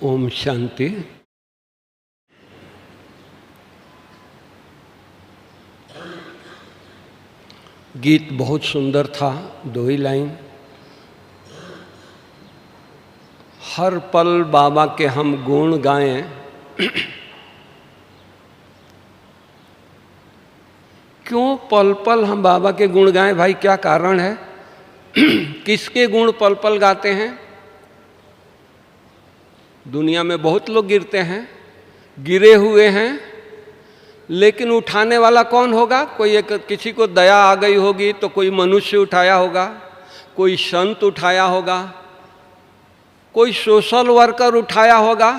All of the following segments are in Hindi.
ओम शांति। गीत बहुत सुंदर था, 2 ही लाइन। हर पल बाबा के हम गुण गाएं, क्यों पल पल हम बाबा के गुण गाएं भाई, क्या कारण है? किसके गुण पल पल गाते हैं? दुनिया में बहुत लोग गिरते हैं, गिरे हुए हैं, लेकिन उठाने वाला कौन होगा? कोई एक, किसी को दया आ गई होगी तो कोई मनुष्य उठाया होगा, कोई संत उठाया होगा, कोई सोशल वर्कर उठाया होगा,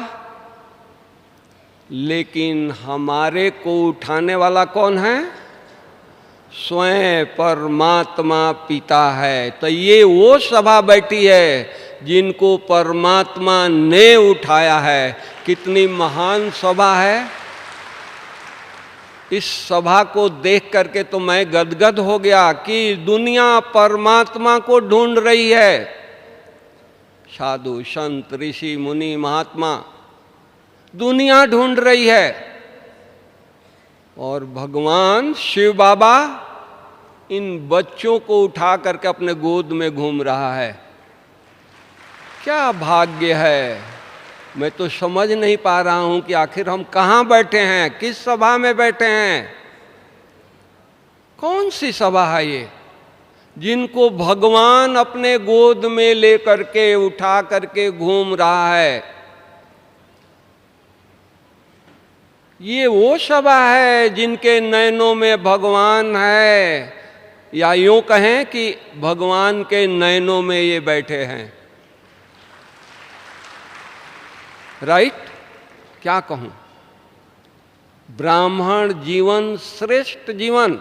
लेकिन हमारे को उठाने वाला कौन है? स्वयं परमात्मा पिता है। तो ये वो सभा बैठी है जिनको परमात्मा ने उठाया है। कितनी महान सभा है! इस सभा को देख करके तो मैं गदगद हो गया कि दुनिया परमात्मा को ढूंढ रही है। साधु संत ऋषि मुनि महात्मा दुनिया ढूंढ रही है, और भगवान शिव बाबा इन बच्चों को उठा करके अपने गोद में घूम रहा है। क्या भाग्य है! मैं तो समझ नहीं पा रहा हूं कि आखिर हम कहाँ बैठे हैं, किस सभा में बैठे हैं। कौन सी सभा है ये जिनको भगवान अपने गोद में लेकर के उठा करके घूम रहा है? ये वो सभा है जिनके नयनों में भगवान है, या यूं कहें कि भगवान के नयनों में ये बैठे हैं। राइट? क्या कहूं? ब्राह्मण जीवन श्रेष्ठ जीवन।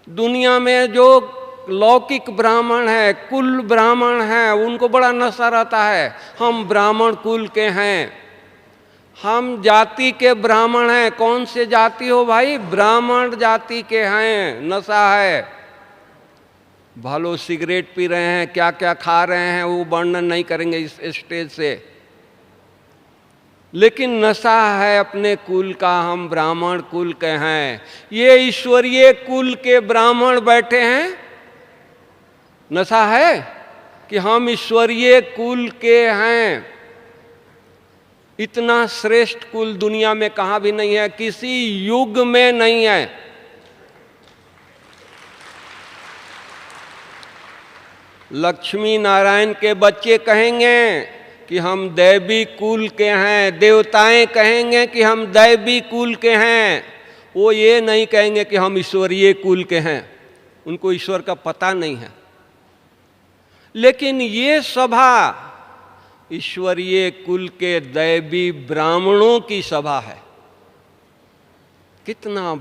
दुनिया में जो लौकिक ब्राह्मण है, कुल ब्राह्मण है, उनको बड़ा नशा रहता है, हम ब्राह्मण कुल के हैं, हम जाति के ब्राह्मण हैं। कौन से जाति हो भाई? ब्राह्मण जाति के हैं। नशा है, भालो सिगरेट पी रहे हैं, क्या क्या खा रहे हैं, वो वर्णन नहीं करेंगे इस स्टेज से, लेकिन नशा है अपने कुल का। हम ब्राह्मण कुल के हैं। ये ईश्वरीय कुल के ब्राह्मण बैठे हैं। नशा है कि हम ईश्वरीय कुल के हैं। इतना श्रेष्ठ कुल दुनिया में कहाँ भी नहीं है, किसी युग में नहीं है। लक्ष्मी नारायण के बच्चे कहेंगे कि हम दैवी कुल के हैं, देवताएं कहेंगे कि हम दैवी कुल के हैं। वो ये नहीं कहेंगे कि हम ईश्वरीय कुल के हैं, उनको ईश्वर का पता नहीं है। लेकिन ये सभा ईश्वरीय कुल के दैवी ब्राह्मणों की सभा है। कितना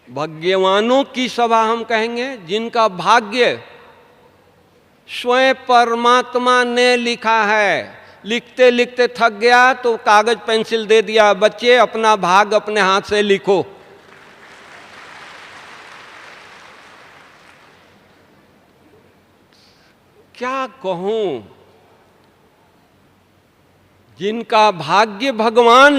भाग्यवानों की सभा हम कहेंगे, जिनका भाग्य स्वयं परमात्मा ने लिखा है। लिखते लिखते थक गया तो कागज पेंसिल दे दिया, बच्चे अपना भाग अपने हाथ से लिखो। क्या कहूं, जिनका भाग्य भगवान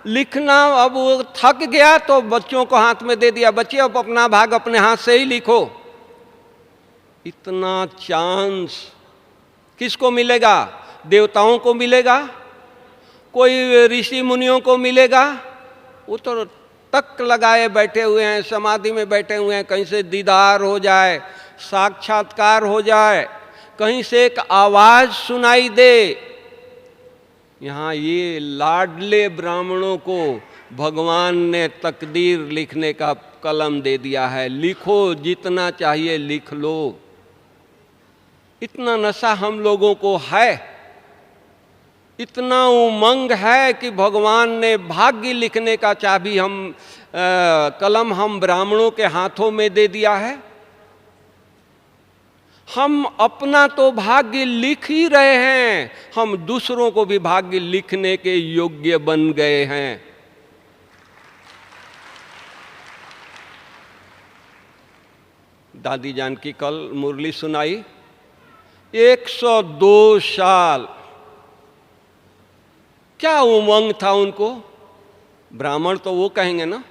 लिखना अब वो थक गया तो बच्चों को हाथ में दे दिया, बच्चे अब अपना भाग अपने हाथ से ही लिखो। इतना चांस किसको मिलेगा? देवताओं को मिलेगा? कोई ऋषि मुनियों को मिलेगा? वो तो तक लगाए बैठे हुए हैं, समाधि में बैठे हुए हैं, कहीं से दीदार हो जाए, साक्षात्कार हो जाए, कहीं से एक आवाज सुनाई दे। यहाँ ये लाडले ब्राह्मणों को भगवान ने तकदीर लिखने का कलम दे दिया है। लिखो, जितना चाहिए लिख लो। इतना नशा हम लोगों को है, इतना उमंग है कि भगवान ने भाग्य लिखने का चाबी कलम हम ब्राह्मणों के हाथों में दे दिया है। हम अपना तो भाग्य लिख ही रहे हैं, हम दूसरों को भी भाग्य लिखने के योग्य बन गए हैं। दादी जान की कल मुरली सुनाई, 102 साल क्या उमंग था उनको। ब्राह्मण तो वो कहेंगे ना,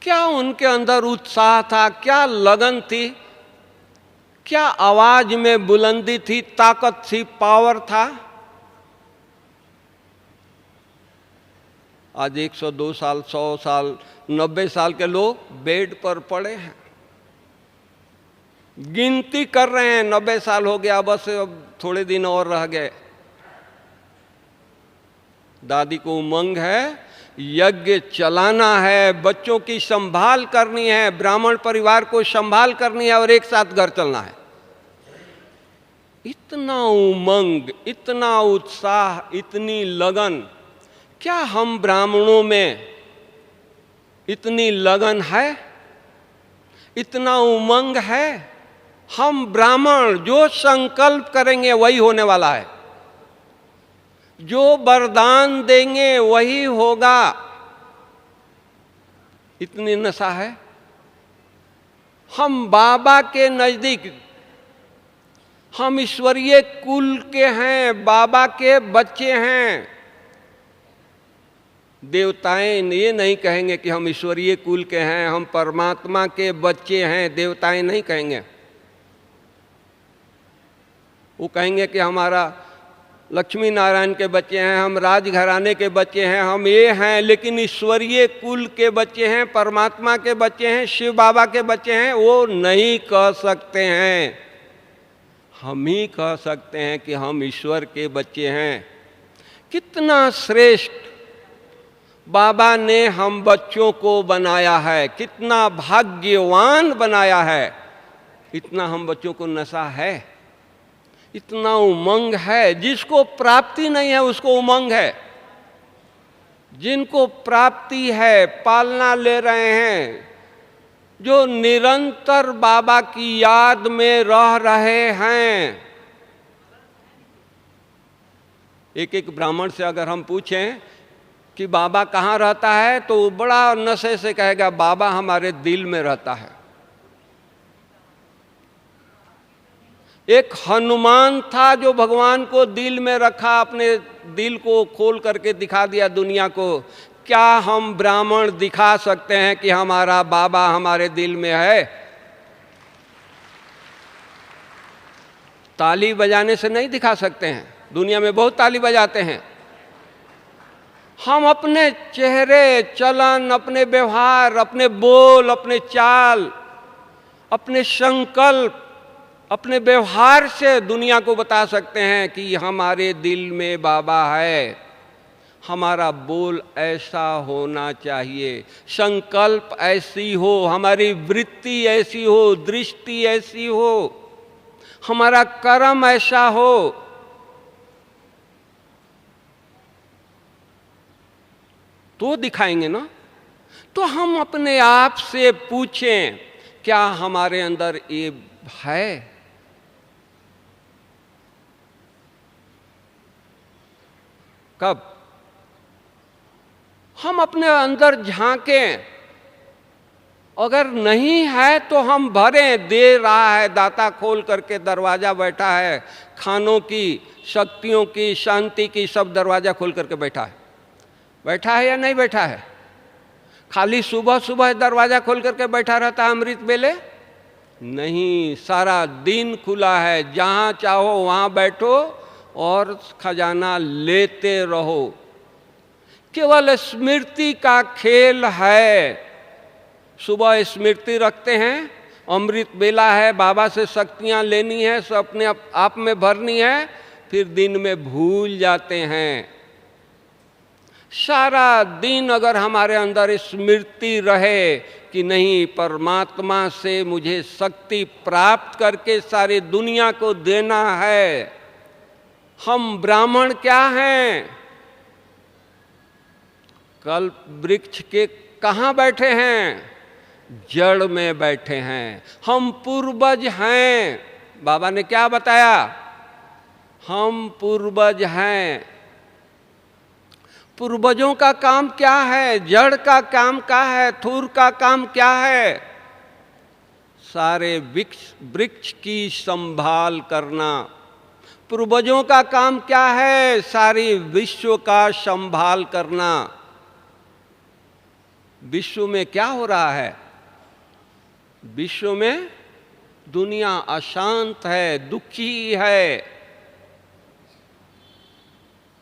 क्या उनके अंदर उत्साह था, क्या लगन थी, क्या आवाज में बुलंदी थी, ताकत थी, पावर था। आज 102 साल, 100 साल, 90 साल के लोग बेड पर पड़े हैं, गिनती कर रहे हैं, 90 साल हो गया, बस अब थोड़े दिन और रह गए। दादी को उमंग है, यज्ञ चलाना है, बच्चों की संभाल करनी है, ब्राह्मण परिवार को संभाल करनी है और एक साथ घर चलना है। इतना उमंग, इतना उत्साह, इतनी लगन, क्या हम ब्राह्मणों में इतनी लगन है, इतना उमंग है? हम ब्राह्मण जो संकल्प करेंगे वही होने वाला है, जो वरदान देंगे वही होगा। इतनी नशा है। हम बाबा के नजदीक, हम ईश्वरीय कुल के हैं, बाबा के बच्चे हैं। देवताएं ये नहीं कहेंगे कि हम ईश्वरीय कुल के हैं, हम परमात्मा के बच्चे हैं, देवताएं नहीं कहेंगे। वो कहेंगे कि हमारा लक्ष्मी नारायण के बच्चे हैं, हम राजघराने के बच्चे हैं, हम ये हैं, लेकिन ईश्वरीय कुल के बच्चे हैं, परमात्मा के बच्चे हैं, शिव बाबा के बच्चे हैं, वो नहीं कह सकते हैं। हम ही कह सकते हैं कि हम ईश्वर के बच्चे हैं। कितना श्रेष्ठ बाबा ने हम बच्चों को बनाया है, कितना भाग्यवान बनाया है। इतना हम बच्चों को नशा है, इतना उमंग है। जिसको प्राप्ति नहीं है उसको उमंग है, जिनको प्राप्ति है, पालना ले रहे हैं, जो निरंतर बाबा की याद में रह रहे हैं। एक एक ब्राह्मण से अगर हम पूछें कि बाबा कहाँ रहता है, तो वो बड़ा नशे से कहेगा बाबा हमारे दिल में रहता है। एक हनुमान था जो भगवान को दिल में रखा, अपने दिल को खोल करके दिखा दिया दुनिया को। क्या हम ब्राह्मण दिखा सकते हैं कि हमारा बाबा हमारे दिल में है? ताली बजाने से नहीं दिखा सकते हैं, दुनिया में बहुत ताली बजाते हैं। हम अपने चेहरे, चलन, अपने व्यवहार, अपने बोल, अपने चाल, अपने संकल्प, अपने व्यवहार से दुनिया को बता सकते हैं कि हमारे दिल में बाबा है। हमारा बोल ऐसा होना चाहिए, संकल्प ऐसी हो, हमारी वृत्ति ऐसी हो, दृष्टि ऐसी हो, हमारा कर्म ऐसा हो। तो दिखाएंगे ना। तो हम अपने आप से पूछें, क्या हमारे अंदर ये है? कब हम अपने अंदर झांकें, अगर नहीं है तो हम भरें। दे रहा है दाता खोल करके, दरवाजा बैठा है, खानों की, शक्तियों की, शांति की, सब दरवाजा खोल करके बैठा है। बैठा है या नहीं बैठा है? खाली सुबह सुबह दरवाजा खोल करके बैठा रहता है अमृत बेले? नहीं, सारा दिन खुला है। जहाँ चाहो वहाँ बैठो और खजाना लेते रहो। केवल स्मृति का खेल है। सुबह स्मृति रखते हैं, अमृत बेला है, बाबा से शक्तियाँ लेनी है, सब अपने आप में भरनी है, फिर दिन में भूल जाते हैं। सारा दिन अगर हमारे अंदर स्मृति रहे कि नहीं, परमात्मा से मुझे शक्ति प्राप्त करके सारी दुनिया को देना है। हम ब्राह्मण क्या हैं? कल्प वृक्ष के कहाँ बैठे हैं? जड़ में बैठे हैं। हम पूर्वज हैं। बाबा ने क्या बताया? हम पूर्वज हैं। पूर्वजों का काम क्या है? जड़ का काम क्या है? थूर का काम क्या है? सारे वृक्ष की संभाल करना। पूर्वजों का काम क्या है? सारी विश्व का संभाल करना। विश्व में क्या हो रहा है? विश्व में दुनिया अशांत है, दुखी है।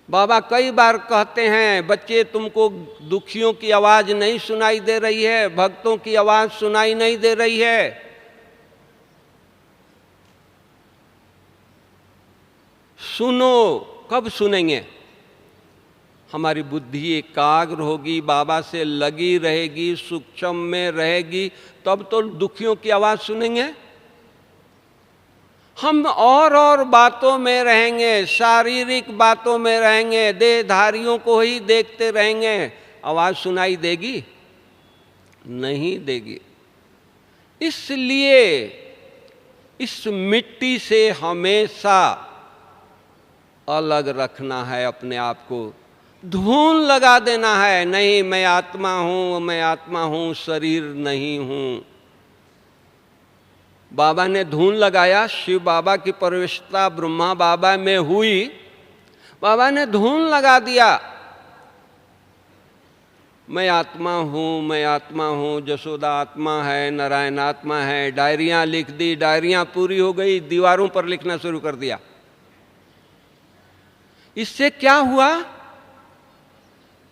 बाबा कई बार कहते हैं, बच्चे तुमको दुखियों की आवाज नहीं सुनाई दे रही है, भक्तों की आवाज सुनाई नहीं दे रही है। सुनो। कब सुनेंगे? हमारी बुद्धि एकाग्र होगी, बाबा से लगी रहेगी, सूक्ष्म में रहेगी, तब तो दुखियों की आवाज सुनेंगे। हम और बातों में रहेंगे, शारीरिक बातों में रहेंगे, देहधारियों को ही देखते रहेंगे, आवाज सुनाई देगी? नहीं देगी। इसलिए इस मिट्टी से हमेशा अलग रखना है अपने आप को। धून लगा देना है, नहीं मैं आत्मा हूं, मैं आत्मा हूं, शरीर नहीं हूं। बाबा ने धून लगाया, शिव बाबा की प्रवेशता ब्रह्मा बाबा में हुई, बाबा ने धून लगा दिया, मैं आत्मा हूं, मैं आत्मा हूं, जसोदा आत्मा है, नारायण आत्मा है। डायरियां लिख दी, डायरियां पूरी हो गई, दीवारों पर लिखना शुरू कर दिया। इससे क्या हुआ?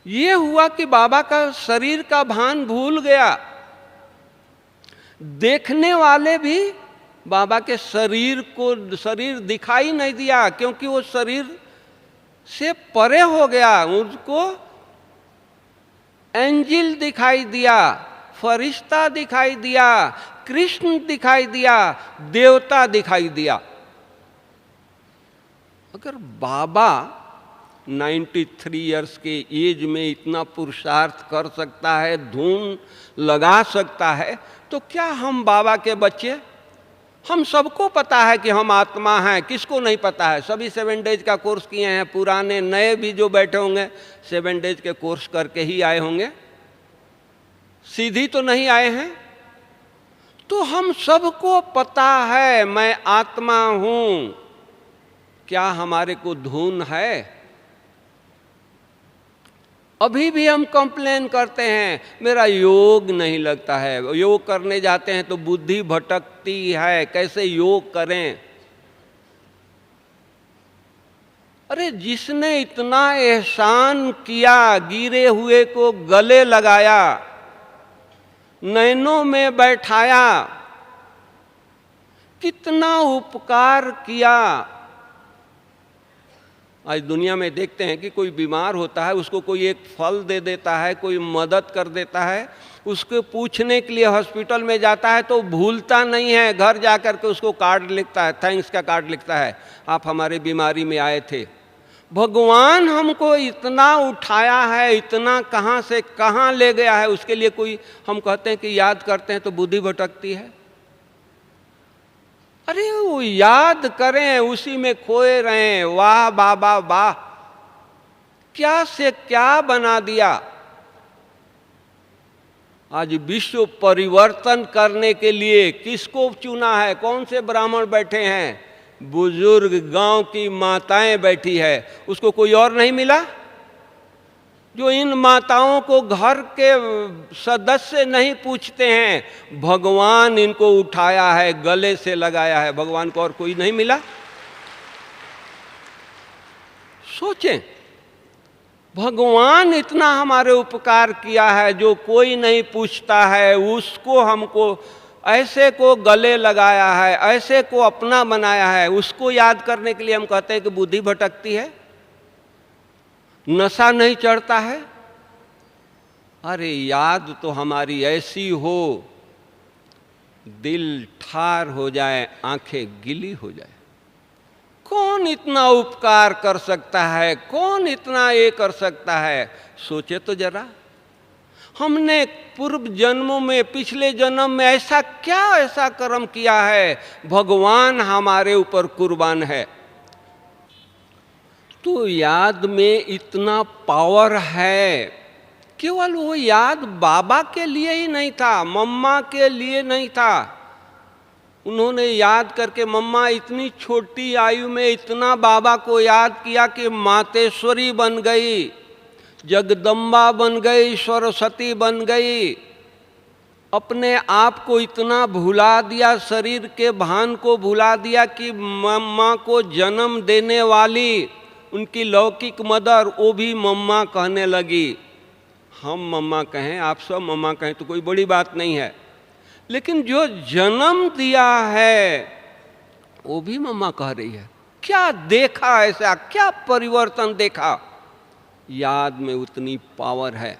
ये हुआ कि बाबा का शरीर का भान भूल गया। देखने वाले भी बाबा के शरीर दिखाई नहीं दिया, क्योंकि वो शरीर से परे हो गया। उसको एंजिल दिखाई दिया, फरिश्ता दिखाई दिया, कृष्ण दिखाई दिया, देवता दिखाई दिया। अगर बाबा 93 इयर्स के एज में इतना पुरुषार्थ कर सकता है, धून लगा सकता है, तो क्या हम बाबा के बच्चे? हम सबको पता है कि हम आत्मा हैं, किसको नहीं पता है? सभी 7 डेज का कोर्स किए हैं, पुराने नए भी जो बैठे होंगे 7 डेज के कोर्स करके ही आए होंगे, सीधी तो नहीं आए हैं। तो हम सबको पता है मैं आत्मा हूं। क्या हमारे को धून है? अभी भी हम कंप्लेन करते हैं, मेरा योग नहीं लगता है। योग करने जाते हैं तो बुद्धि भटकती है, कैसे योग करें? अरे जिसने इतना एहसान किया, गिरे हुए को गले लगाया, नैनों में बैठाया, कितना उपकार किया। आज दुनिया में देखते हैं कि कोई बीमार होता है, उसको कोई एक फल दे देता है, कोई मदद कर देता है, उसको पूछने के लिए हॉस्पिटल में जाता है तो भूलता नहीं है, घर जाकर के उसको कार्ड लिखता है, थैंक्स का कार्ड लिखता है, आप हमारे बीमारी में आए थे। भगवान हमको इतना उठाया है, इतना कहाँ से कहाँ ले गया है, उसके लिए कोई हम कहते हैं कि याद करते हैं तो बुद्धि भटकती है। अरे वो याद करें, उसी में खोए रहें। वाह बाबा वाह, क्या से क्या बना दिया। आज विश्व परिवर्तन करने के लिए किसको चुना है? कौन से ब्राह्मण बैठे हैं? बुजुर्ग गांव की माताएं बैठी है, उसको कोई और नहीं मिला? जो इन माताओं को घर के सदस्य नहीं पूछते हैं, भगवान इनको उठाया है, गले से लगाया है, भगवान को और कोई नहीं मिला? सोचें, भगवान इतना हमारे उपकार किया है, जो कोई नहीं पूछता है, उसको हमको ऐसे को गले लगाया है, ऐसे को अपना बनाया है, उसको याद करने के लिए हम कहते हैं कि बुद्धि भटकती है, नशा नहीं चढ़ता है। अरे याद तो हमारी ऐसी हो, दिल ठार हो जाए, आंखें गीली हो जाए। कौन इतना उपकार कर सकता है? कौन इतना ये कर सकता है? सोचे तो जरा, हमने पूर्व जन्मों में, पिछले जन्म में ऐसा कर्म किया है, भगवान हमारे ऊपर कुर्बान है। तो याद में इतना पावर है। केवल वो याद बाबा के लिए ही नहीं था, मम्मा के लिए नहीं था, उन्होंने याद करके, मम्मा इतनी छोटी आयु में इतना बाबा को याद किया कि मातेश्वरी बन गई, जगदम्बा बन गई, सरस्वती बन गई। अपने आप को इतना भुला दिया, शरीर के भान को भुला दिया कि मम्मा को जन्म देने वाली उनकी लौकिक मदर, वो भी मम्मा कहने लगी। हम मम्मा कहें, आप सब मम्मा कहें तो कोई बड़ी बात नहीं है, लेकिन जो जन्म दिया है वो भी मम्मा कह रही है। क्या देखा ऐसा, क्या परिवर्तन देखा? याद में उतनी पावर है।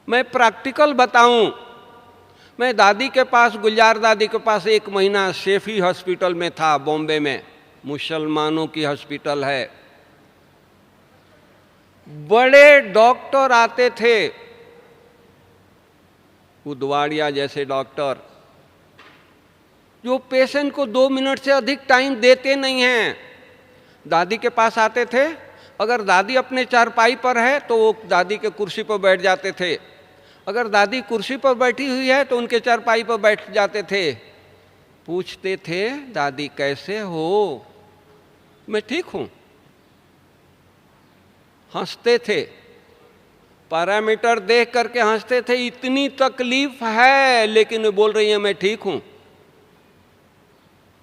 मैं प्रैक्टिकल बताऊं, मैं दादी के पास, गुलजार दादी के पास 1 महीना शेफी हॉस्पिटल में था, बॉम्बे में, मुसलमानों की हॉस्पिटल है। बड़े डॉक्टर आते थे, उदवाड़िया जैसे डॉक्टर, जो पेशेंट को 2 मिनट से अधिक टाइम देते नहीं हैं। दादी के पास आते थे, अगर दादी अपने चारपाई पर है तो वो दादी के कुर्सी पर बैठ जाते थे, अगर दादी कुर्सी पर बैठी हुई है तो उनके चारपाई पर बैठ जाते थे। पूछते थे, दादी कैसे हो? मैं ठीक हूं। हंसते थे, पैरामीटर देख करके हंसते थे, इतनी तकलीफ है लेकिन बोल रही है मैं ठीक हूं।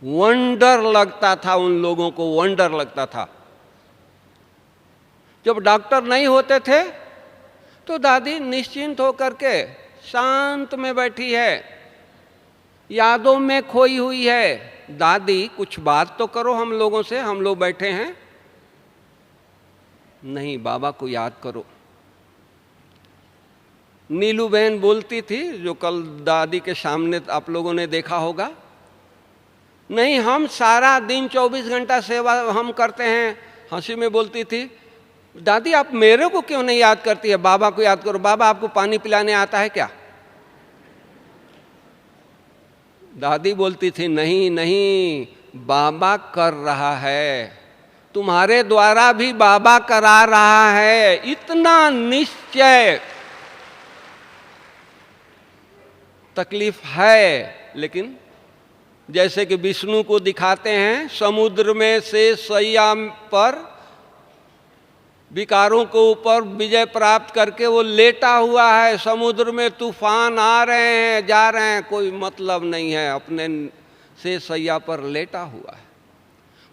वंडर लगता था उन लोगों को, वंडर लगता था। जब डॉक्टर नहीं होते थे तो दादी निश्चिंत होकर के शांत में बैठी है, यादों में खोई हुई है। दादी कुछ बात तो करो हम लोगों से, हम लोग बैठे हैं। नहीं, बाबा को याद करो। नीलू बहन बोलती थी, जो कल दादी के सामने आप लोगों ने देखा होगा, नहीं हम सारा दिन 24 घंटा सेवा हम करते हैं। हंसी में बोलती थी, दादी आप मेरे को क्यों नहीं याद करती है, बाबा को याद करो। बाबा आपको पानी पिलाने आता है क्या? दादी बोलती थी, नहीं नहीं, बाबा कर रहा है, तुम्हारे द्वारा भी बाबा करा रहा है। इतना निश्चय। तकलीफ है, लेकिन जैसे कि विष्णु को दिखाते हैं, समुद्र में से सैया पर विकारों के ऊपर विजय प्राप्त करके वो लेटा हुआ है, समुद्र में तूफान आ रहे हैं, जा रहे हैं, कोई मतलब नहीं है, अपने से सैया पर लेटा हुआ है।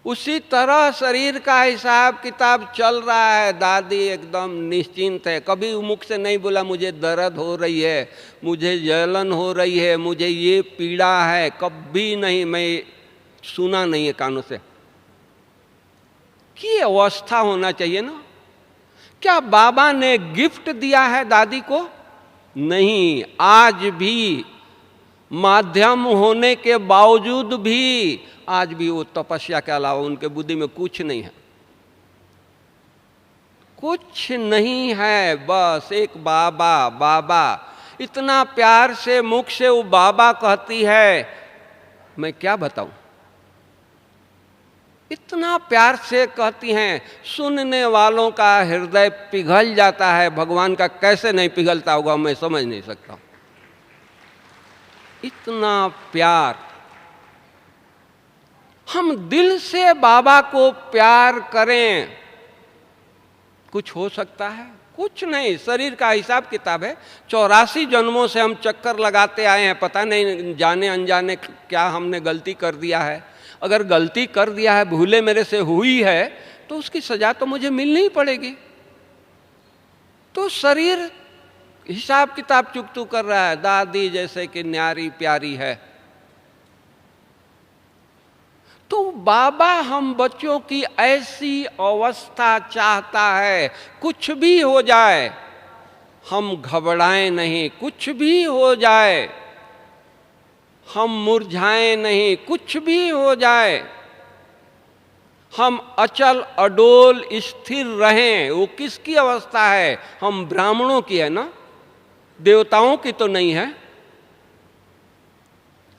उसी तरह शरीर का हिसाब किताब चल रहा है। दादी एकदम निश्चिंत है, कभी मुख से नहीं बोला मुझे दर्द हो रही है, मुझे जलन हो रही है, मुझे ये पीड़ा है, कभी नहीं, मैं सुना नहीं है कानों से। कि अवस्था होना चाहिए ना। क्या बाबा ने गिफ्ट दिया है दादी को? नहीं, आज भी माध्यम होने के बावजूद भी आज भी वो तपस्या के अलावा उनके बुद्धि में कुछ नहीं है, कुछ नहीं है, बस एक बाबा। बाबा इतना प्यार से मुख से वो बाबा कहती है, मैं क्या बताऊं, इतना प्यार से कहती हैं, सुनने वालों का हृदय पिघल जाता है। भगवान का कैसे नहीं पिघलता होगा, मैं समझ नहीं सकता। इतना प्यार। हम दिल से बाबा को प्यार करें, कुछ हो सकता है? कुछ नहीं। शरीर का हिसाब किताब है, 84 जन्मों से हम चक्कर लगाते आए हैं, पता नहीं जाने अनजाने क्या हमने गलती कर दिया है। अगर गलती कर दिया है, भूले मेरे से हुई है, तो उसकी सजा तो मुझे मिलनी ही पड़ेगी। तो शरीर हिसाब किताब चुकतू कर रहा है। दादी जैसे कि न्यारी प्यारी है, तो बाबा हम बच्चों की ऐसी अवस्था चाहता है, कुछ भी हो जाए हम घबराएं नहीं, कुछ भी हो जाए हम मुरझाएं नहीं, कुछ भी हो जाए हम अचल अडोल स्थिर रहें। वो किसकी अवस्था है? हम ब्राह्मणों की है ना, देवताओं की तो नहीं है।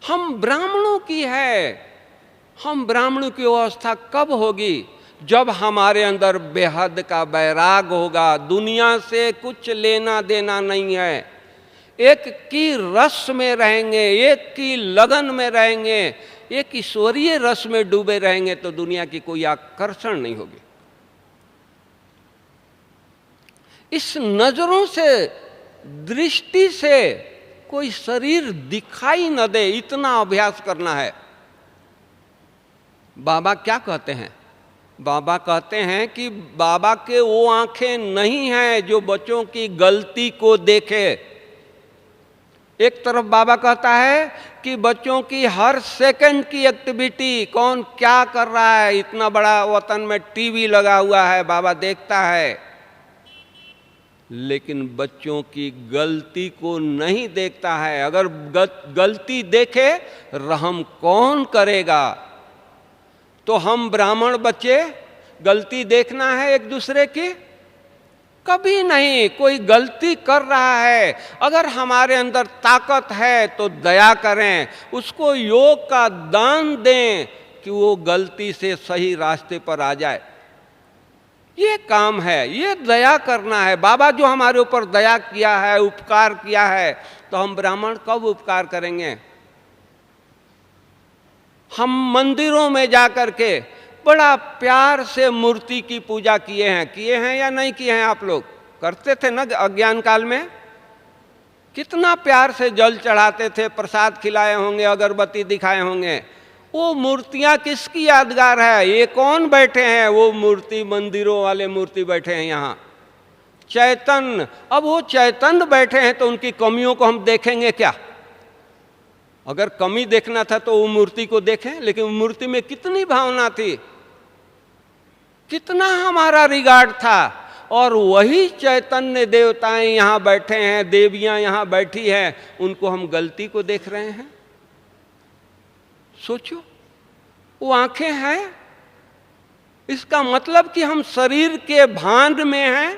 हम ब्राह्मणों की है। हम ब्राह्मणों की अवस्था कब होगी? जब हमारे अंदर बेहद का वैराग होगा, दुनिया से कुछ लेना देना नहीं है, एक की रस में रहेंगे, एक की लगन में रहेंगे, एक ईश्वरीय रस में डूबे रहेंगे तो दुनिया की कोई आकर्षण नहीं होगी। इस नजरों से, दृष्टि से कोई शरीर दिखाई न दे, इतना अभ्यास करना है। बाबा क्या कहते हैं? बाबा कहते हैं कि बाबा के वो आंखें नहीं हैं जो बच्चों की गलती को देखे। एक तरफ बाबा कहता है कि बच्चों की हर सेकंड की एक्टिविटी, कौन क्या कर रहा है, इतना बड़ा वतन में टीवी लगा हुआ है, बाबा देखता है, लेकिन बच्चों की गलती को नहीं देखता है। अगर गलती देखे रहम कौन करेगा? तो हम ब्राह्मण बच्चे गलती देखना है एक दूसरे की? कभी नहीं। कोई गलती कर रहा है, अगर हमारे अंदर ताकत है तो दया करें, उसको योग का दान दें कि वो गलती से सही रास्ते पर आ जाए। ये काम है, ये दया करना है। बाबा जो हमारे ऊपर दया किया है, उपकार किया है, तो हम ब्राह्मण कब उपकार करेंगे? हम मंदिरों में जाकर के बड़ा प्यार से मूर्ति की पूजा किए हैं या नहीं किए हैं? आप लोग करते थे ना अज्ञान काल में? कितना प्यार से जल चढ़ाते थे, प्रसाद खिलाए होंगे, अगरबत्ती दिखाए होंगे। वो मूर्तियां किसकी यादगार है? ये कौन बैठे हैं? वो मूर्ति, मंदिरों वाले मूर्ति बैठे हैं यहाँ, चैतन्य। अब वो चैतन्य बैठे हैं तो उनकी कमियों को हम देखेंगे क्या? अगर कमी देखना था तो वो मूर्ति को देखें, लेकिन मूर्ति में कितनी भावना थी, कितना हमारा रिगार्ड था। और वही चैतन्य देवताएं यहाँ बैठे हैं, देवियां यहाँ बैठी हैं, उनको हम गलती को देख रहे हैं। सोचो, वो आंखें हैं, इसका मतलब कि हम शरीर के भांड में हैं।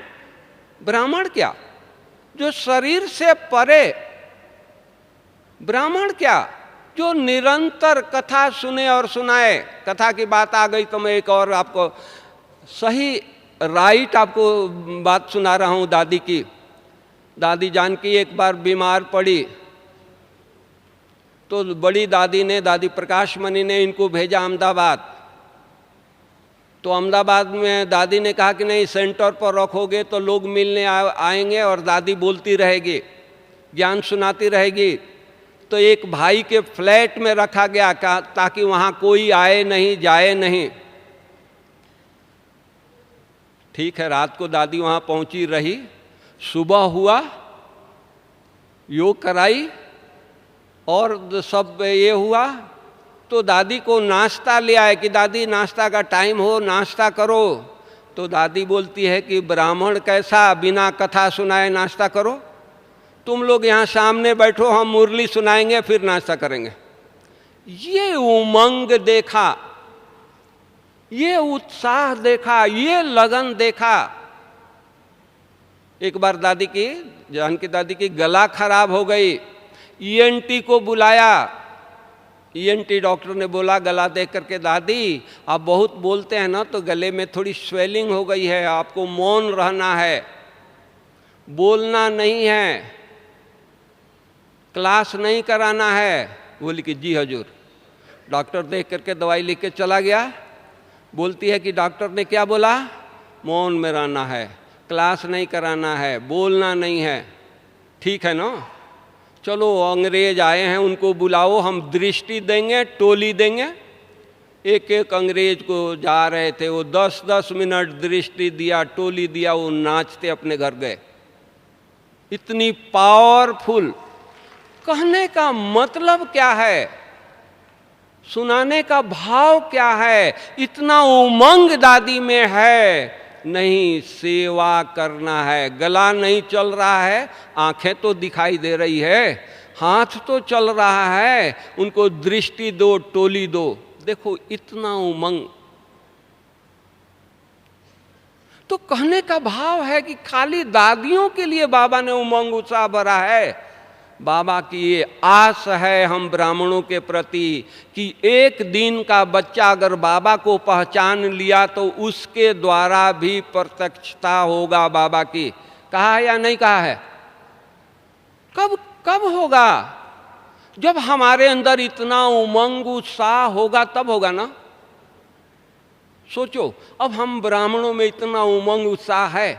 ब्राह्मण क्या, जो शरीर से परे। ब्राह्मण क्या, जो निरंतर कथा सुने और सुनाए। कथा की बात आ गई तो मैं एक और आपको सही राइट आपको बात सुना रहा हूं दादी की। दादी जानकी एक बार बीमार पड़ी तो बड़ी दादी ने, दादी प्रकाश मणि ने इनको भेजा अहमदाबाद। तो अहमदाबाद में दादी ने कहा कि नहीं, सेंटर पर रखोगे तो लोग मिलने आएंगे और दादी बोलती रहेगी, ज्ञान सुनाती रहेगी। तो एक भाई के फ्लैट में रखा गया ताकि वहाँ कोई आए नहीं, जाए नहीं। ठीक है, रात को दादी वहाँ पहुँची रही। सुबह हुआ, योग कराई और सब ये हुआ तो दादी को नाश्ता ले आए कि दादी नाश्ता का टाइम हो, नाश्ता करो। तो दादी बोलती है कि ब्राह्मण कैसा बिना कथा सुनाए नाश्ता करो? तुम लोग यहाँ सामने बैठो, हम मुरली सुनाएंगे फिर नाश्ता करेंगे। ये उमंग देखा, ये उत्साह देखा, ये लगन देखा। एक बार दादी की, जानकी दादी की गला खराब हो गई, ईएनटी को बुलाया। ईएनटी डॉक्टर ने बोला गला देख करके, दादी आप बहुत बोलते हैं ना तो गले में थोड़ी स्वेलिंग हो गई है, आपको मौन रहना है, बोलना नहीं है, क्लास नहीं कराना है। बोली कि जी हजूर। डॉक्टर देख करके दवाई लिख के चला गया। बोलती है कि डॉक्टर ने क्या बोला? मौन में रहना है, क्लास नहीं कराना है, बोलना नहीं है। ठीक है ना, चलो अंग्रेज आए हैं उनको बुलाओ, हम दृष्टि देंगे, टोली देंगे। एक एक अंग्रेज को जा रहे थे, वो 10-10 मिनट दृष्टि दिया, टोली दिया, वो नाचते अपने घर गए। इतनी पावरफुल। कहने का मतलब क्या है, सुनाने का भाव क्या है? इतना उमंग दादी में है। नहीं, सेवा करना है। गला नहीं चल रहा है, आंखें तो दिखाई दे रही है, हाथ तो चल रहा है, उनको दृष्टि दो, टोली दो। देखो इतना उमंग। तो कहने का भाव है कि खाली दादियों के लिए बाबा ने उमंग उत्साह भरा है। बाबा की ये आस है हम ब्राह्मणों के प्रति कि एक दिन का बच्चा अगर बाबा को पहचान लिया तो उसके द्वारा भी प्रत्यक्षता होगा बाबा की। कहा है या नहीं कहा है? कब कब होगा? जब हमारे अंदर इतना उमंग उत्साह होगा तब होगा ना। सोचो, अब हम ब्राह्मणों में इतना उमंग उत्साह है,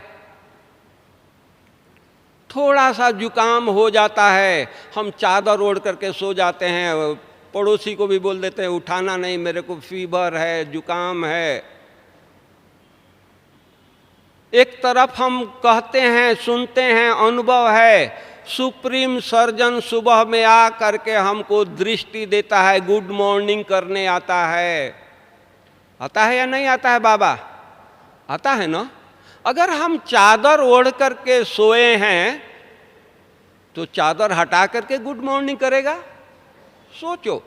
थोड़ा सा जुकाम हो जाता है, हम चादर ओढ़ करके सो जाते हैं, पड़ोसी को भी बोल देते हैं उठाना नहीं, मेरे को फीवर है, जुकाम है। एक तरफ हम कहते हैं, सुनते हैं, अनुभव है, सुप्रीम सर्जन सुबह में आ करके हमको दृष्टि देता है, गुड मॉर्निंग करने आता है। आता है या नहीं आता है बाबा? आता है ना। अगर हम चादर ओढ़ करके सोए हैं तो चादर हटा करके गुड मॉर्निंग करेगा? सोचो।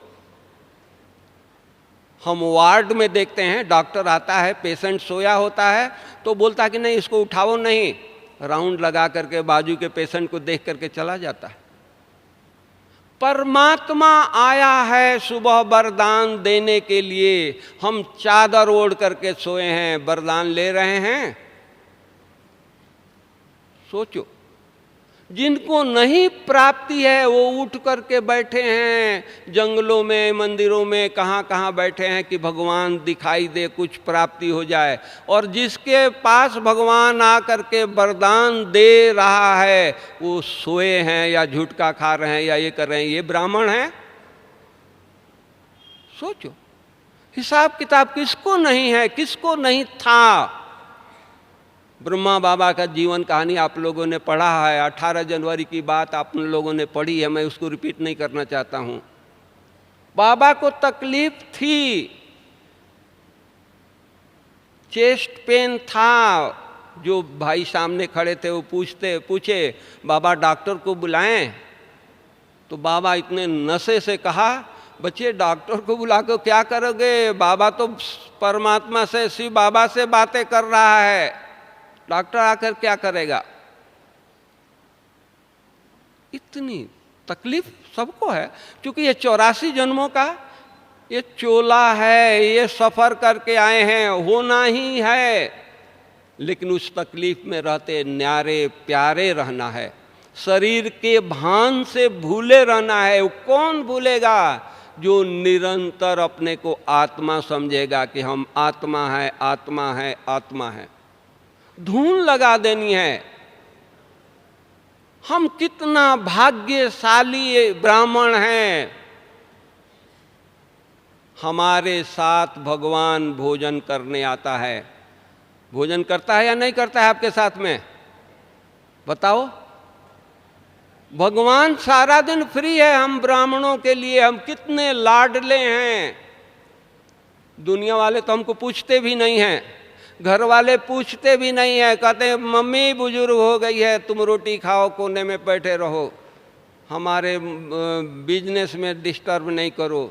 हम वार्ड में देखते हैं, डॉक्टर आता है, पेशेंट सोया होता है तो बोलता है कि नहीं इसको उठाओ नहीं, राउंड लगा करके बाजू के पेशेंट को देख करके चला जाता है। परमात्मा आया है सुबह वरदान देने के लिए, हम चादर ओढ़ करके सोए हैं, वरदान ले रहे हैं। सोचो, जिनको नहीं प्राप्ति है वो उठ करके बैठे हैं जंगलों में, मंदिरों में, कहाँ कहाँ बैठे हैं कि भगवान दिखाई दे, कुछ प्राप्ति हो जाए। और जिसके पास भगवान आकर के वरदान दे रहा है वो सोए हैं या झुटका खा रहे हैं या ये कर रहे हैं। ये ब्राह्मण हैं? सोचो, हिसाब किताब किसको नहीं है, किसको नहीं था। ब्रह्मा बाबा का जीवन कहानी आप लोगों ने पढ़ा है, 18 जनवरी की बात आप लोगों ने पढ़ी है, मैं उसको रिपीट नहीं करना चाहता हूं। बाबा को तकलीफ थी, चेस्ट पेन था। जो भाई सामने खड़े थे वो पूछे बाबा डॉक्टर को बुलाएं? तो बाबा इतने नशे से कहा, बच्चे डॉक्टर को बुला कर क्या करोगे, बाबा तो परमात्मा से, शिव बाबा से बातें कर रहा है, डॉक्टर आकर क्या करेगा। इतनी तकलीफ सबको है, क्योंकि ये 84 जन्मों का ये चोला है, ये सफर करके आए हैं, होना ही है। लेकिन उस तकलीफ में रहते न्यारे प्यारे रहना है, शरीर के भान से भूले रहना है। वो कौन भूलेगा? जो निरंतर अपने को आत्मा समझेगा कि हम आत्मा है, आत्मा है, आत्मा है। धून लगा देनी है। हम कितना भाग्यशाली ब्राह्मण हैं, हमारे साथ भगवान भोजन करने आता है। भोजन करता है या नहीं करता है आपके साथ में? बताओ। भगवान सारा दिन फ्री है हम ब्राह्मणों के लिए, हम कितने लाडले हैं। दुनिया वाले तो हमको पूछते भी नहीं हैं, घर वाले पूछते भी नहीं है, कहते हैं मम्मी बुजुर्ग हो गई है, तुम रोटी खाओ, कोने में बैठे रहो, हमारे बिजनेस में डिस्टर्ब नहीं करो।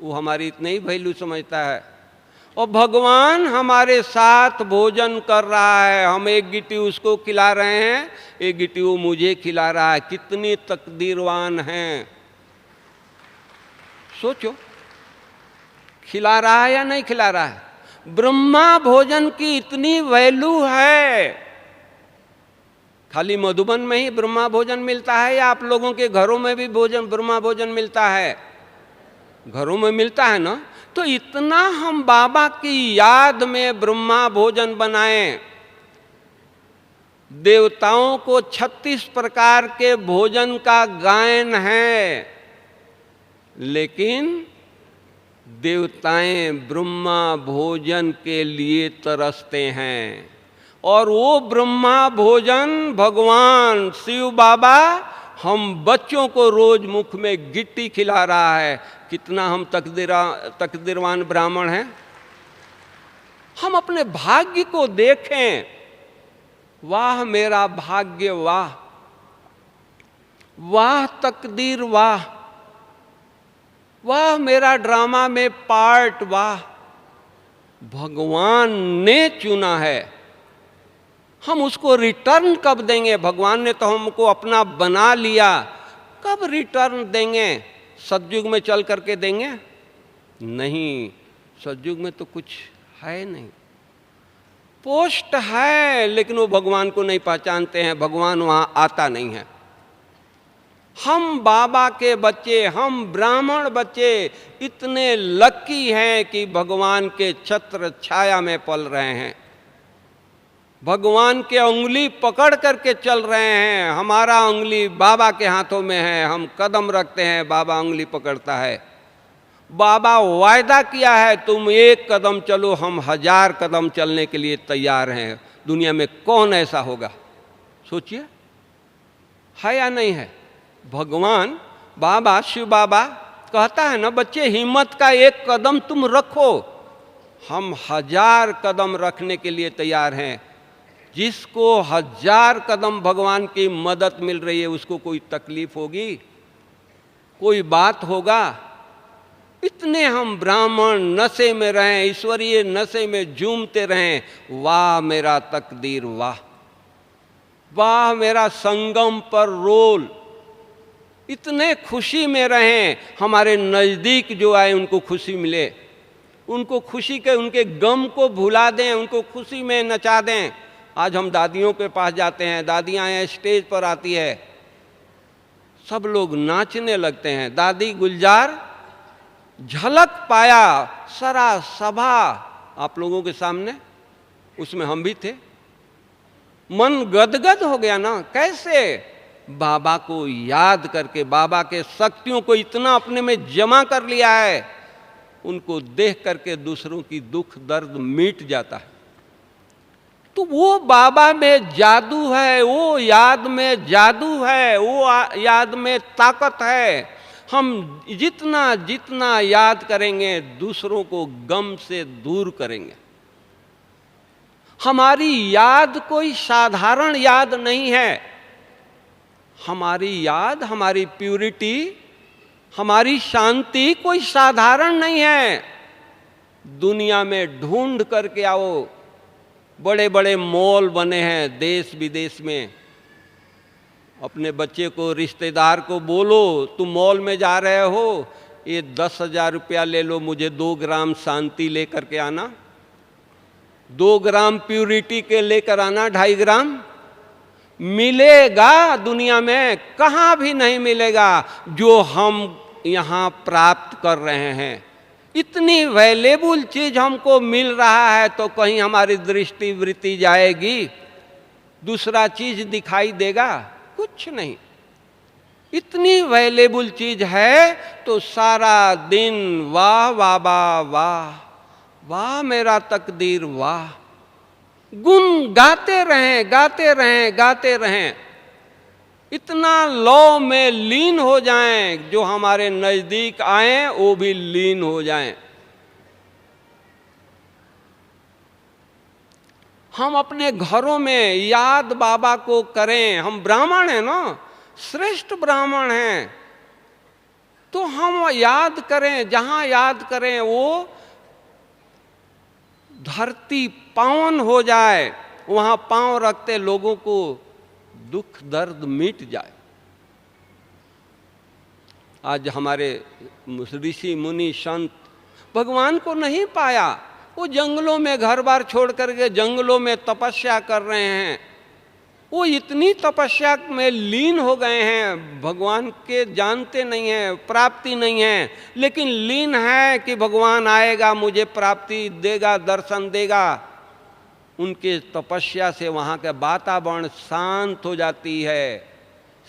वो हमारी इतनी ही वैल्यू समझता है। और भगवान हमारे साथ भोजन कर रहा है, हम एक गिट्टी उसको खिला रहे हैं, एक गिट्टी वो मुझे खिला रहा है। कितनी तकदीरवान हैं। सोचो, खिला रहा है या नहीं खिला रहा है। ब्रह्मा भोजन की इतनी वैल्यू है। खाली मधुबन में ही ब्रह्मा भोजन मिलता है या आप लोगों के घरों में भी ब्रह्मा भोजन मिलता है? घरों में मिलता है ना। तो इतना हम बाबा की याद में ब्रह्मा भोजन बनाएं। देवताओं को 36 प्रकार के भोजन का गायन है, लेकिन देवताएं ब्रह्मा भोजन के लिए तरसते हैं। और वो ब्रह्मा भोजन भगवान शिव बाबा हम बच्चों को रोज मुख में गिट्टी खिला रहा है। कितना हम तकदीरवान ब्राह्मण हैं। हम अपने भाग्य को देखें। वाह मेरा भाग्य, वाह वाह तकदीर, वाह वाह मेरा ड्रामा में पार्ट, वाह भगवान ने चुना है। हम उसको रिटर्न कब देंगे? भगवान ने तो हमको अपना बना लिया, कब रिटर्न देंगे? सतयुग में चल करके देंगे? नहीं, सतयुग में तो कुछ है नहीं। पोस्ट है लेकिन वो भगवान को नहीं पहचानते हैं, भगवान वहाँ आता नहीं है। हम बाबा के बच्चे, हम ब्राह्मण बच्चे इतने लकी हैं कि भगवान के छत्र छाया में पल रहे हैं, भगवान के उंगली पकड़ करके चल रहे हैं। हमारा उंगली बाबा के हाथों में है, हम कदम रखते हैं, बाबा उंगली पकड़ता है। बाबा वायदा किया है, तुम 1 कदम चलो, हम 1000 कदम चलने के लिए तैयार हैं। दुनिया में कौन ऐसा होगा? सोचिए, है या नहीं है? भगवान बाबा, शिव बाबा कहता है ना, बच्चे हिम्मत का 1 कदम तुम रखो, हम 1000 कदम रखने के लिए तैयार हैं। जिसको 1000 कदम भगवान की मदद मिल रही है, उसको कोई तकलीफ होगी? कोई बात होगा? इतने हम ब्राह्मण नशे में रहें, ईश्वरीय नशे में झूमते रहें। वाह मेरा तकदीर, वाह वाह मेरा संगम पर रोल। इतने खुशी में रहें, हमारे नज़दीक जो आए उनको खुशी मिले, उनको खुशी के, उनके गम को भुला दें, उनको खुशी में नचा दें। आज हम दादियों के पास जाते हैं, दादियाँ यहाँ स्टेज पर आती है, सब लोग नाचने लगते हैं। दादी गुलजार झलक पाया सारा सभा आप लोगों के सामने, उसमें हम भी थे, मन गदगद हो गया ना। कैसे? बाबा को याद करके, बाबा के शक्तियों को इतना अपने में जमा कर लिया है, उनको देख करके दूसरों की दुख दर्द मिट जाता है। तो वो बाबा में जादू है, वो याद में जादू है, वो याद में ताकत है। हम जितना जितना याद करेंगे, दूसरों को गम से दूर करेंगे। हमारी याद कोई साधारण याद नहीं है। हमारी याद, हमारी प्यूरिटी, हमारी शांति कोई साधारण नहीं है। दुनिया में ढूंढ करके आओ, बड़े बड़े मॉल बने हैं देश विदेश में। अपने बच्चे को, रिश्तेदार को बोलो, तुम मॉल में जा रहे हो, ये 10,000 रुपया ले लो, मुझे 2 ग्राम शांति लेकर के आना, 2 ग्राम प्यूरिटी के लेकर आना, 2.5 ग्राम। मिलेगा दुनिया में? कहाँ भी नहीं मिलेगा जो हम यहाँ प्राप्त कर रहे हैं। इतनी वैल्यूएबल चीज हमको मिल रहा है, तो कहीं हमारी दृष्टि वृत्ति जाएगी? दूसरा चीज दिखाई देगा? कुछ नहीं। इतनी वैल्यूएबल चीज है, तो सारा दिन वाह बाबा वाह, वाह मेरा तकदीर, वाह गुन गाते रहें, गाते रहें, गाते रहें। इतना लौ में लीन हो जाएं, जो हमारे नजदीक आए वो भी लीन हो जाएं। हम अपने घरों में याद बाबा को करें। हम ब्राह्मण हैं ना, श्रेष्ठ ब्राह्मण हैं, तो हम याद करें। जहां याद करें वो धरती पावन हो जाए, वहां पांव रखते लोगों को दुख दर्द मिट जाए। आज हमारे ऋषि मुनि संत भगवान को नहीं पाया, वो जंगलों में घर बार छोड़ करके जंगलों में तपस्या कर रहे हैं। वो इतनी तपस्या में लीन हो गए हैं, भगवान के जानते नहीं हैं, प्राप्ति नहीं है, लेकिन लीन है कि भगवान आएगा, मुझे प्राप्ति देगा, दर्शन देगा। उनके तपस्या से वहाँ का वातावरण शांत हो जाती है।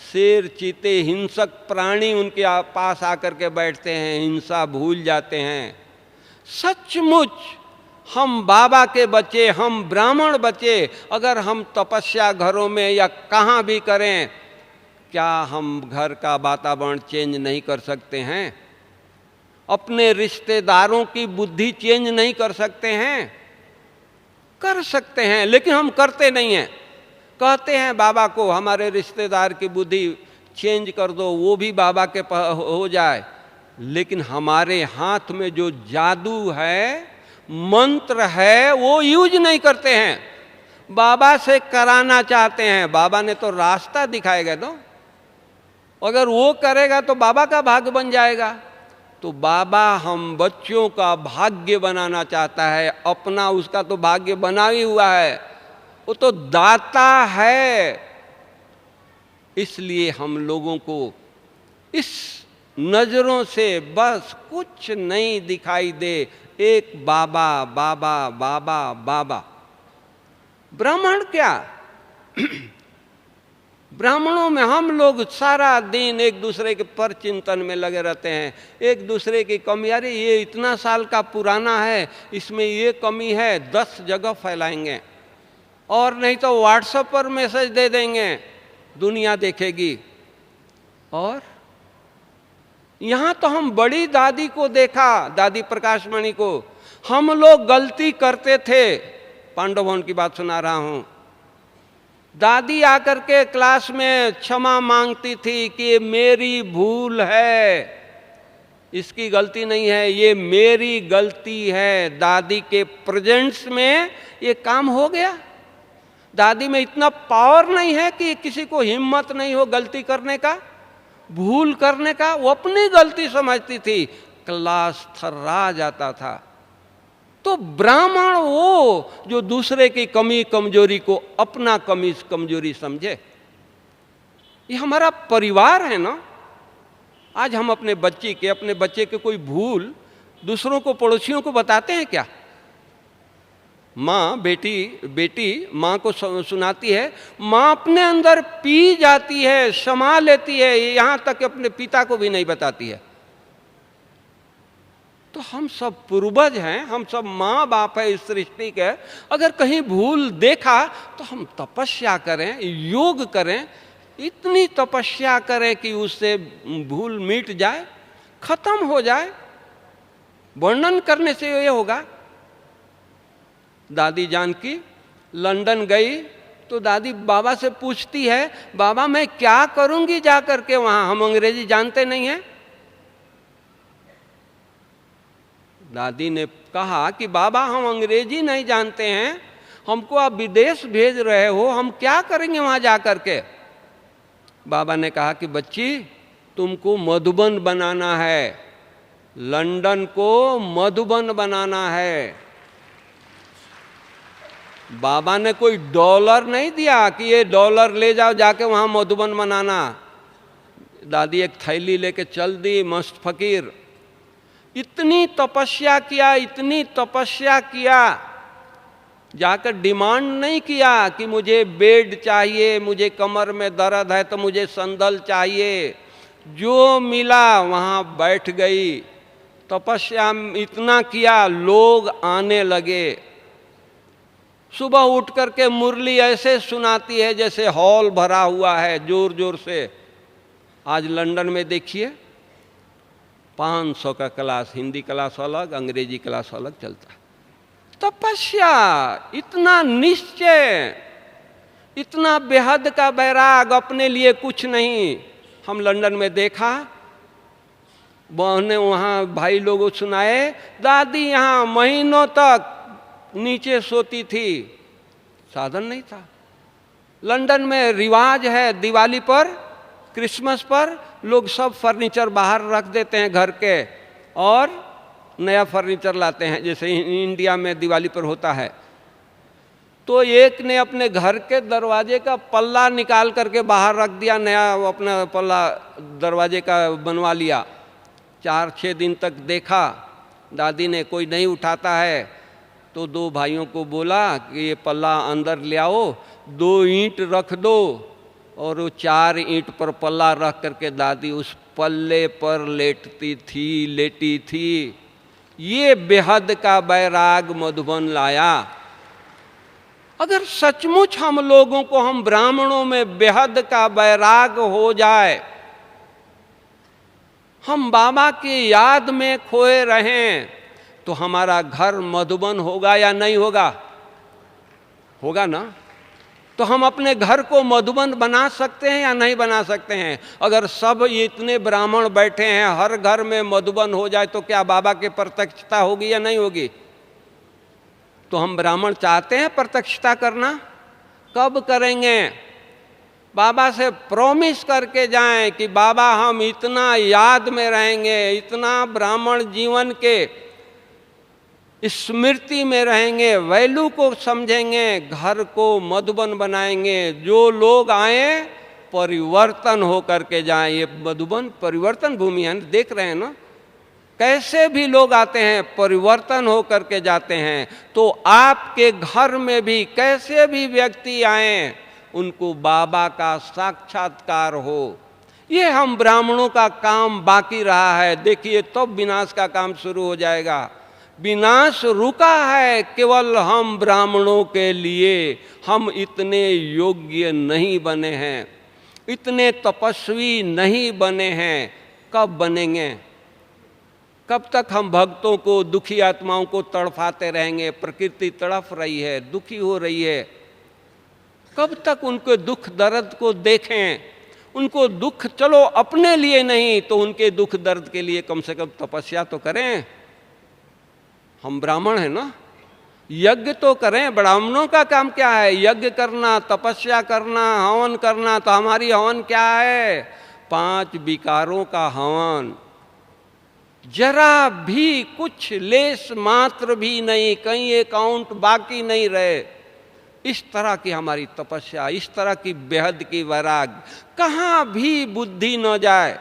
शेर, चीते, हिंसक प्राणी उनके पास आकर के बैठते हैं, हिंसा भूल जाते हैं। सचमुच हम बाबा के बच्चे, हम ब्राह्मण बच्चे, अगर हम तपस्या घरों में या कहाँ भी करें, क्या हम घर का वातावरण चेंज नहीं कर सकते हैं? अपने रिश्तेदारों की बुद्धि चेंज नहीं कर सकते हैं? कर सकते हैं, लेकिन हम करते नहीं हैं। कहते हैं बाबा को हमारे रिश्तेदार की बुद्धि चेंज कर दो, वो भी बाबा के हो जाए, लेकिन हमारे हाथ में जो जादू है, मंत्र है, वो यूज नहीं करते हैं। बाबा से कराना चाहते हैं, बाबा ने तो रास्ता दिखाएगा, तो अगर वो करेगा तो बाबा का भाग्य बन जाएगा। तो बाबा हम बच्चों का भाग्य बनाना चाहता है, अपना उसका तो भाग्य बना ही हुआ है, वो तो दाता है। इसलिए हम लोगों को इस नजरों से बस कुछ नहीं दिखाई दे, एक बाबा बाबा बाबा बाबा। ब्राह्मण क्या? ब्राह्मणों में हम लोग सारा दिन एक दूसरे के पर चिंतन में लगे रहते हैं, एक दूसरे की कमी, अरे ये इतना साल का पुराना है, इसमें ये कमी है, 10 जगह फैलाएंगे, और नहीं तो व्हाट्सएप पर मैसेज दे देंगे, दुनिया देखेगी। और यहाँ तो हम बड़ी दादी को देखा, दादी प्रकाशमणि को, हम लोग गलती करते थे, पांडव भवन की बात सुना रहा हूं। दादी आकर के क्लास में क्षमा मांगती थी कि ये मेरी भूल है, इसकी गलती नहीं है, ये मेरी गलती है। दादी के प्रेजेंस में ये काम हो गया। दादी में इतना पावर नहीं है कि किसी को हिम्मत नहीं हो गलती करने का, भूल करने का। वो अपनी गलती समझती थी, क्लास थर्रा जाता था। तो ब्राह्मण वो जो दूसरे की कमी कमजोरी को अपना कमी कमजोरी समझे। ये हमारा परिवार है ना। आज हम अपने बच्चे के कोई भूल दूसरों को, पड़ोसियों को बताते हैं क्या? माँ बेटी माँ को सुनाती है, माँ अपने अंदर पी जाती है, क्षमा लेती है, यहाँ तक अपने पिता को भी नहीं बताती है। तो हम सब पूर्वज हैं, हम सब माँ बाप है इस सृष्टि के। अगर कहीं भूल देखा तो हम तपस्या करें, योग करें, इतनी तपस्या करें कि उससे भूल मिट जाए, खत्म हो जाए। वर्णन करने से ये होगा। दादी जानकी लंदन गई तो दादी बाबा से पूछती है, बाबा मैं क्या करूंगी जा करके वहां, हम अंग्रेजी जानते नहीं हैं। दादी ने कहा कि बाबा हम अंग्रेजी नहीं जानते हैं, हमको आप विदेश भेज रहे हो, हम क्या करेंगे वहां जाकर के? बाबा ने कहा कि बच्ची तुमको मधुबन बनाना है, लंदन को मधुबन बनाना है। बाबा ने कोई डॉलर नहीं दिया कि ये डॉलर ले जाओ जाके वहां मधुबन बनाना। दादी एक थैली लेके चल दी, मस्त फकीर। इतनी तपस्या किया, जाकर डिमांड नहीं किया कि मुझे बेड चाहिए, मुझे कमर में दर्द है तो मुझे संदल चाहिए। जो मिला वहां बैठ गई, तपस्या इतना किया, लोग आने लगे। सुबह उठ करके मुरली ऐसे सुनाती है जैसे हॉल भरा हुआ है, जोर जोर से। आज लंदन में देखिए 500 का क्लास, हिंदी क्लास अलग, अंग्रेजी क्लास अलग चलता है। तपस्या, इतना निश्चय, इतना बेहद का बैराग, अपने लिए कुछ नहीं। हम लंदन में देखा, बहने वहाँ भाई लोगों सुनाए, दादी यहाँ महीनों तक नीचे सोती थी, साधन नहीं था। लंदन में रिवाज है, दिवाली पर, क्रिसमस पर लोग सब फर्नीचर बाहर रख देते हैं घर के, और नया फर्नीचर लाते हैं, जैसे इंडिया में दिवाली पर होता है। तो एक ने अपने घर के दरवाजे का पल्ला निकाल करके बाहर रख दिया, नया अपना पल्ला दरवाजे का बनवा लिया। 4-6 दिन तक देखा, दादी ने कोई नहीं उठाता है, तो 2 भाइयों को बोला कि ये पल्ला अंदर ले आओ, 2 ईंट रख दो, और वो 4 ईंट पर पल्ला रख करके दादी उस पल्ले पर लेटी थी। ये बेहद का बैराग मधुबन लाया। अगर सचमुच हम लोगों को, हम ब्राह्मणों में बेहद का बैराग हो जाए, हम बाबा की याद में खोए रहें, तो हमारा घर मधुबन होगा या नहीं होगा? होगा ना। तो हम अपने घर को मधुबन बना सकते हैं या नहीं बना सकते हैं? अगर सब इतने ब्राह्मण बैठे हैं, हर घर में मधुबन हो जाए, तो क्या बाबा की प्रत्यक्षता होगी या नहीं होगी? तो हम ब्राह्मण चाहते हैं प्रत्यक्षता करना, कब करेंगे? बाबा से प्रॉमिस करके जाएं कि बाबा हम इतना याद में रहेंगे, इतना ब्राह्मण जीवन के स्मृति में रहेंगे, वैल्यू को समझेंगे, घर को मधुबन बनाएंगे। जो लोग आए परिवर्तन हो करके जाएं। ये मधुबन परिवर्तन भूमि है, देख रहे हैं ना, कैसे भी लोग आते हैं परिवर्तन हो करके जाते हैं। तो आपके घर में भी कैसे भी व्यक्ति आए, उनको बाबा का साक्षात्कार हो। ये हम ब्राह्मणों का काम बाकी रहा है। देखिए तो विनाश का काम शुरू हो जाएगा। विनाश रुका है केवल हम ब्राह्मणों के लिए। हम इतने योग्य नहीं बने हैं, इतने तपस्वी नहीं बने हैं। कब बनेंगे? कब तक हम भक्तों को, दुखी आत्माओं को तड़फाते रहेंगे? प्रकृति तड़फ रही है, दुखी हो रही है। कब तक उनके दुख दर्द को देखें? उनको दुख, चलो अपने लिए नहीं तो उनके दुख दर्द के लिए कम से कम तपस्या तो करें। हम ब्राह्मण हैं ना, यज्ञ तो करें। ब्राह्मणों का काम क्या है? यज्ञ करना, तपस्या करना, हवन करना। तो हमारी हवन क्या है? 5 विकारों का हवन। जरा भी कुछ लेस मात्र भी नहीं, कहीं अकाउंट बाकी नहीं रहे। इस तरह की हमारी तपस्या, इस तरह की बेहद की वैराग, कहाँ भी बुद्धि न जाए।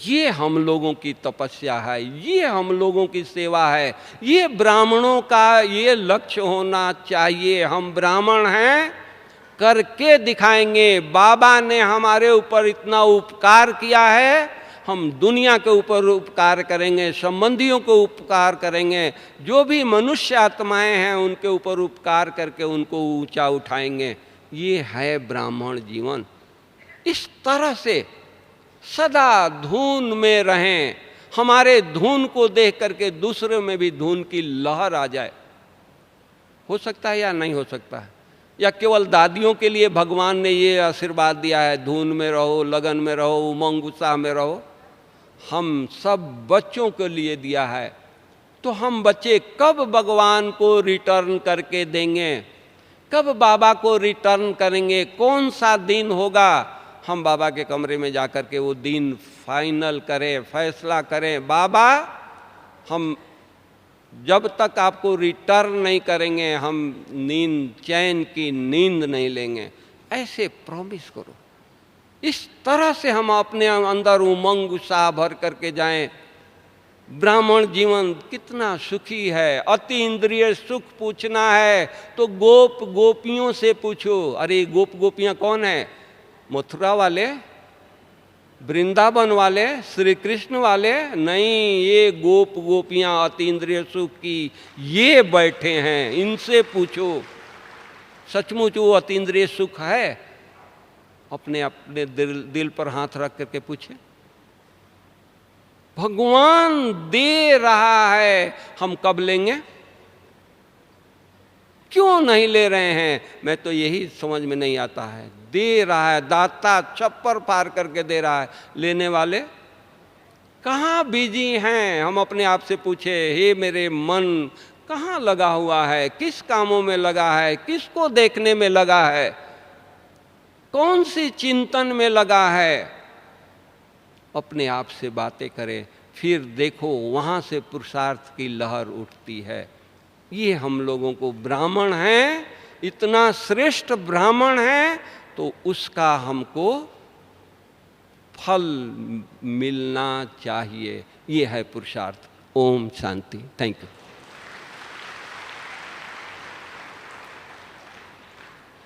ये हम लोगों की तपस्या है, ये हम लोगों की सेवा है, ये ब्राह्मणों का ये लक्ष्य होना चाहिए। हम ब्राह्मण हैं, करके दिखाएंगे। बाबा ने हमारे ऊपर इतना उपकार किया है, हम दुनिया के ऊपर उपकार करेंगे, संबंधियों को उपकार करेंगे, जो भी मनुष्य आत्माएं हैं उनके ऊपर उपकार करके उनको ऊंचा उठाएंगे। ये है ब्राह्मण जीवन। इस तरह से सदा धुन में रहें। हमारे धुन को देख करके दूसरे में भी धुन की लहर आ जाए। हो सकता है या नहीं हो सकता है? या केवल दादियों के लिए भगवान ने ये आशीर्वाद दिया है, धुन में रहो, लगन में रहो, उमंग उत्साह में रहो? हम सब बच्चों के लिए दिया है। तो हम बच्चे कब भगवान को रिटर्न करके देंगे? कब बाबा को रिटर्न करेंगे? कौन सा दिन होगा? हम बाबा के कमरे में जाकर के वो दिन फाइनल करें, फैसला करें। बाबा, हम जब तक आपको रिटर्न नहीं करेंगे, हम नींद, चैन की नींद नहीं लेंगे। ऐसे प्रॉमिस करो। इस तरह से हम अपने अंदर उमंग उत्साह भर करके जाएं। ब्राह्मण जीवन कितना सुखी है। अति इंद्रिय सुख पूछना है तो गोप गोपियों से पूछो। अरे गोप गोपियां कौन है? मथुरा वाले, वृंदावन वाले, श्री कृष्ण वाले नहीं। ये गोप गोपियां अति इंद्रिय सुख की ये बैठे हैं, इनसे पूछो। सचमुच वो अति इंद्रिय सुख है? अपने अपने दिल पर हाथ रख करके पूछे। भगवान दे रहा है, हम कब लेंगे? क्यों नहीं ले रहे हैं? मैं तो यही समझ में नहीं आता है। दे रहा है, दाता छप्पर पार करके दे रहा है। लेने वाले कहाँ बिजी हैं? हम अपने आप से पूछे, हे मेरे मन कहाँ लगा हुआ है? किस कामों में लगा है? किसको देखने में लगा है? कौन सी चिंतन में लगा है? अपने आप से बातें करें, फिर देखो वहाँ से पुरुषार्थ की लहर उठती है। ये हम लोगों को ब्राह्मण हैं, इतना श्रेष्ठ ब्राह्मण है, तो उसका हमको फल मिलना चाहिए। ये है पुरुषार्थ। ओम शांति। Thank you.